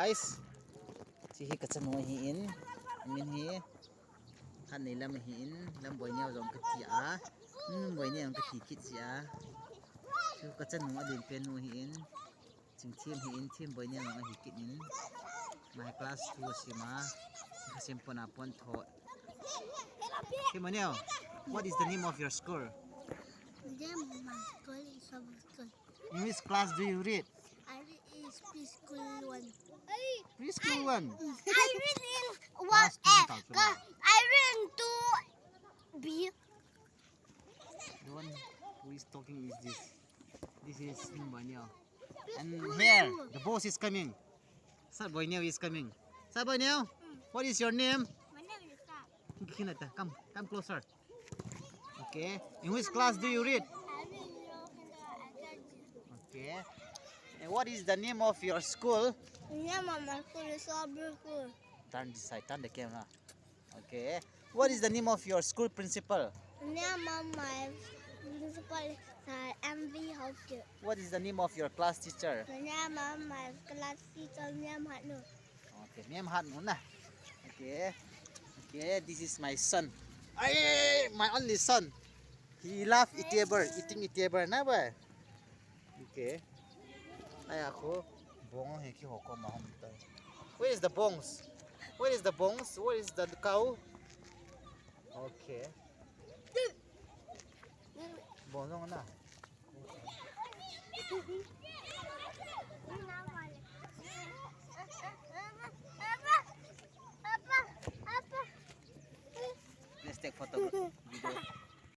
guys si hi ka chanu hi in min hi khan nei lam hi in lam boi neu jong ka ti a boi neu ka ti kit sia chu ka chanu a din pen nu hi in ching thim hi in thim boi neu hi kit in my class 2 sima ka sempona pon tho Hey Manel, what is the name of your school? My school is school. In which class do you read? I read in preschool 1. Preschool 1. I read in 1 Class two A. tau coba. I read in 2 B. The one who is talking is this. This is Manel. And here, the boss is coming. Sir Boynel is coming. Sir Boynel, what is your name? My name is Sam. Come closer. Okay. In which class do you read? I read in kindergarten. Okay. And what is the name of your school? Yeah, my school is so beautiful. Turn this side, turn the camera. Okay. What is the name of your school principal? Yeah, my principal is MV Hawker. What is the name of your class teacher? Yeah, my class teacher name Hanu. Okay, Ma'am Han muna. Okay. Okay, this is my son. Ay, my only son. He love eating iteber na ba? Okay. Ay ako, bong heki hoko mahom ta. Where is the bongs? Where is the bongs? Where is the cow? Okay. Bonong na. Let's take photo video.